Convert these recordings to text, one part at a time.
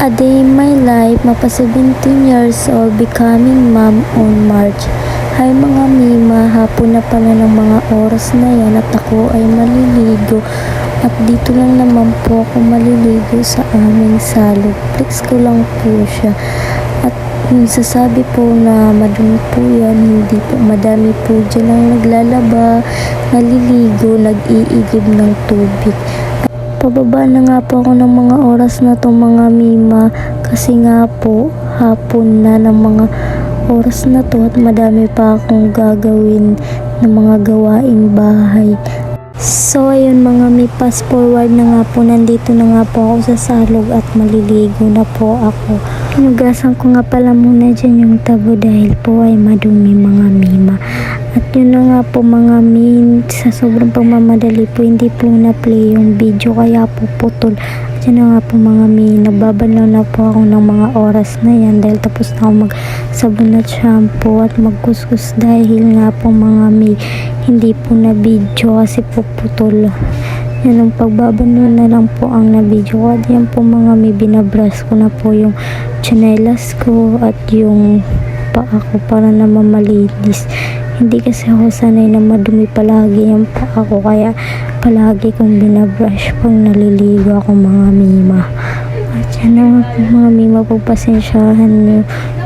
A Day in My Life, mapa 17 years old, becoming mom on March. Hi mga Mima, hapon na pala ng mga oras na yan at ako ay maliligo. At dito lang naman po ako maliligo sa aming salog. Flex ko lang po siya. At yung sasabi po na madumi po yan, hindi po. Madami po dyan ang naglalaba, naliligo, nag-iigib ng tubig. Pababa na nga po ako ng mga oras na to mga Mima, kasi nga po hapon na ng mga oras na to at madami pa akong gagawin ng mga gawaing bahay. So ayun mga Mi, fast forward na nga po, nandito na nga po ako sa salog at maliligo na po ako. Hinugasan ko nga pala muna dyan yung tabo dahil po ay madumi mga Mima. At yun na nga po mga Mi, sa sobrang pagmamadali po hindi po na-play yung video kaya po putol. At yun na nga po mga Mi, nagbabalaw na po ako ng mga oras na yan dahil tapos na ako magsabon at shampoo at magkuskus dahil nga po mga Mi, hindi po na video kasi po putol. Yan ang pagbabano na lang po ang na-video ko. At yan po mga Mi, binabrush ko na po yung chanelas ko at yung paa ko para naman malinis. Hindi kasi ako sanay na madumi palagi yung paa ko kaya palagi kong binabrush pag naliligo ako mga Mima. At yan na nga po mga Mima, pagpasensyahan nyo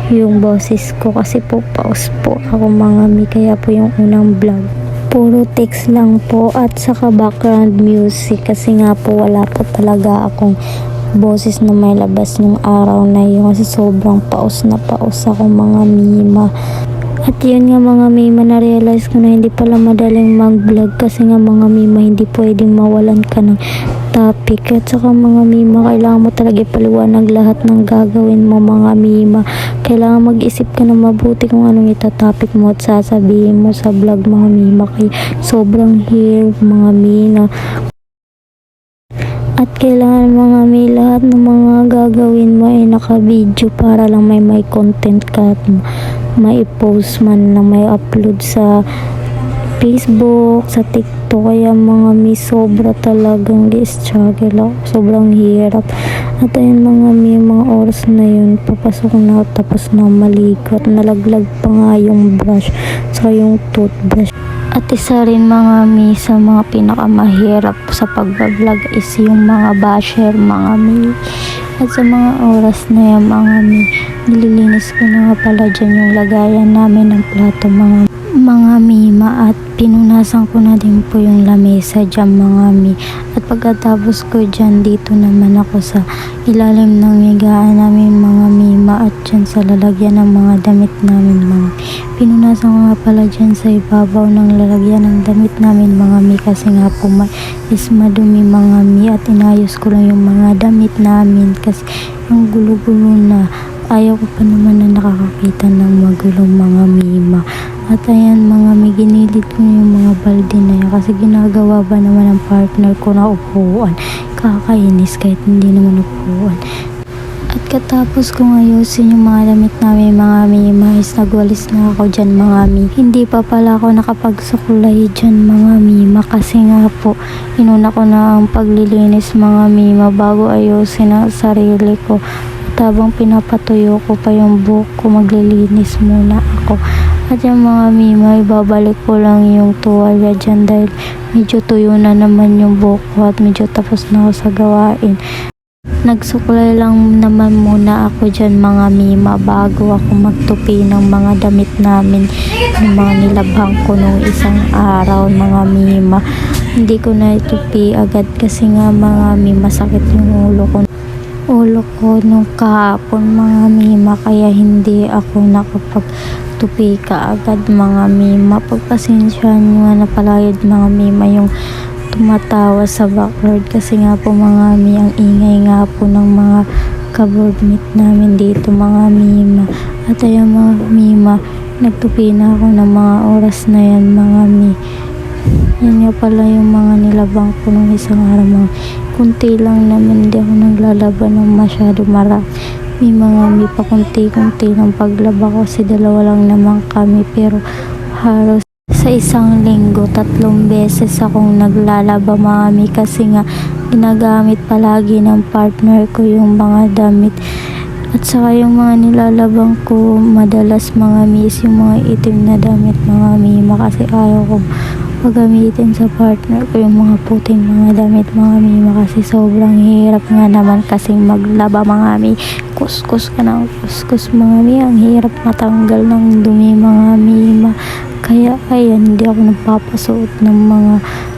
yung boses ko kasi po pause po ako mga Mi, kaya po yung unang vlog puro text lang po at saka background music kasi nga po wala po talaga akong boses na may labas ng araw na yun kasi sobrang paus na paus ako mga Mima. At yun nga mga Mima, na-realize ko na hindi pala madaling mag-vlog kasi nga mga Mima, hindi pwedeng mawalan ka ng topic. At saka mga Mima, kailangan mo talaga ipaliwanag lahat ng gagawin mo mga Mima. Kailangan mag-isip ka na mabuti kung anong itatopic mo at sasabihin mo sa vlog mga Mima. Kaya sobrang hirap mga Mima. At kailangan mga Mi, lahat ng mga gagawin mo ay naka-video para lang may content ka at may post man na may upload sa Facebook, sa TikTok. Kaya mga Mi, sobra talagang di-struggle ako. Sobrang hirap. At ayun mga Mi, mga oras na yun, papasok na tapos na maligo at nalaglag pa nga yung brush sa yung toothbrush. At isa rin mga Mi sa mga pinakamahirap sa pag-vlog is yung mga basher mga Mi. At sa mga oras na yan mga Mi, nililinis ko na nga pala dyan yung lagayan namin ng plato mga Mima at pinunasan ko na din po yung lamesa dyan mga Mi. At pagkatapos ko dyan, dito naman ako sa ilalim ng higaan namin mga Mima at dyan sa lalagyan ng mga damit namin mga Mi. Pinunasan ko nga pala dyan sa ibabaw ng lalagyan ng damit namin mga Mi kasi nga po is madumi mga Mi at inayos ko lang yung mga damit namin kasi ang gulo-gulo na. Ayaw ko pa naman na nakakakita ng magulong mga Mima. At ayan mga Mi, ginilid ko yung mga balde na yan kasi ginagawa ba naman ng partner ko na upuan. Kakainis kahit hindi naman upuan. At katapos kong ayusin yung mga damit namin mga Mima is nagwalis na ako dyan mga Mi. Hindi pa pala ako nakapagsukulay dyan mga Mima kasi nga po inuna ko na ang paglilinis mga Mima bago ayusin ang sarili ko. Habang pinapatuyo ko pa yung buhok ko, maglilinis muna ako. At yung mga Mima, ibabalik ko lang yung tuwalya dyan dahil medyo tuyo na naman yung buhok ko at medyo tapos na ako sa gawain. Nagsuklay lang naman muna ako dyan mga Mima bago ako magtupi ng mga damit namin, ng mga nilabhang ko nung isang araw mga Mima. Hindi ko na itupi agad kasi nga mga Mima, sakit yung ulo ko nung kahapon mga Mima kaya hindi ako nakapagtupi kaagad mga Mima. Pagpasensyahan nyo nga na palagid mga Mima yung tumatawa sa background kasi nga po mga Mi, ang ingay nga po ng mga ka-boardmate namin dito mga Mima. At ayun mga Mima, nagtupi na ako ng mga oras na yan mga Mi. Yan nga pala yung mga nilabang ko nung isang araw mga kunti lang naman, hindi ako naglalaban ng masyado marami. May mga Mi pa kunti-kunti ng paglaba ko kasi dalawa lang naman kami pero halos Sa isang linggo, 3 beses akong naglalaba mga mi kasi nga ginagamit palagi ng partner ko yung mga damit. At saka yung mga nilalabang ko madalas mga miss yung mga itim na damit mga mima kasi ayaw ko pagamitin sa partner ko yung mga puting mga damit mga mima kasi sobrang hirap nga naman kasing maglaba mga mi. Kuskus ka ng kuskus mga mi, ang hirap matanggal ng dumi mga mima. Kaya ayan, hindi ako nagpapasuot ng mga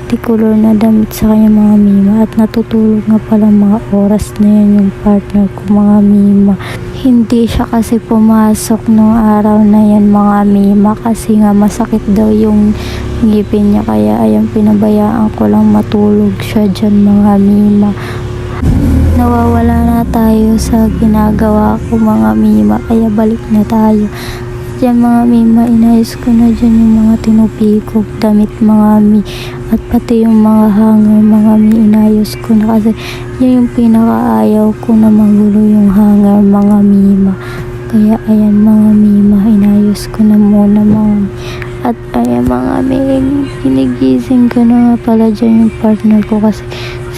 tikulor na damit sa kanya mga mima at natutulog nga pala mga oras na yan yung partner ko mga mima. Hindi siya kasi pumasok nung araw na yan mga mima kasi nga masakit daw yung ngipin niya kaya ayan pinabayaan ko lang matulog siya dyan mga mima. Nawawala na tayo sa ginagawa ko mga mima kaya balik na tayo. Diyan mga mima, inayos ko na dyan yung mga tinupi ko damit mga mi at pati yung mga hanger mga mi inayos ko na kasi yan yung pinakaayaw ko na magulo yung hanger mga mima. Kaya ayan mga mima, inayos ko na muna mga mi. At ayan mga mi, hinigising ko na nga pala dyan yung partner ko kasi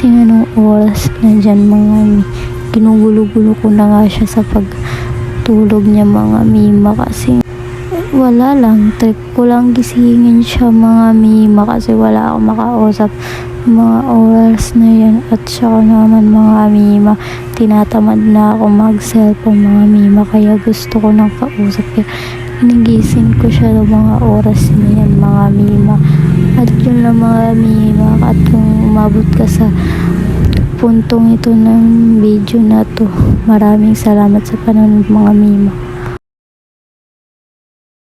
anong oras na dyan mga mi. Ginugulo-gulo ko na nga siya sa pagtulog niya mga mima kasi wala lang, trip ko lang gisingin siya mga mima kasi wala akong makausap mga oras na yan at saka naman mga mima tinatamad na ako mag cellphone mga mima kaya gusto ko nang kausap kaya nagising ko siya ng mga oras na yan mga mima. At yun lang mga mima, at kung umabot ka sa puntong ito ng video na to, maraming salamat sa panonood mga mima.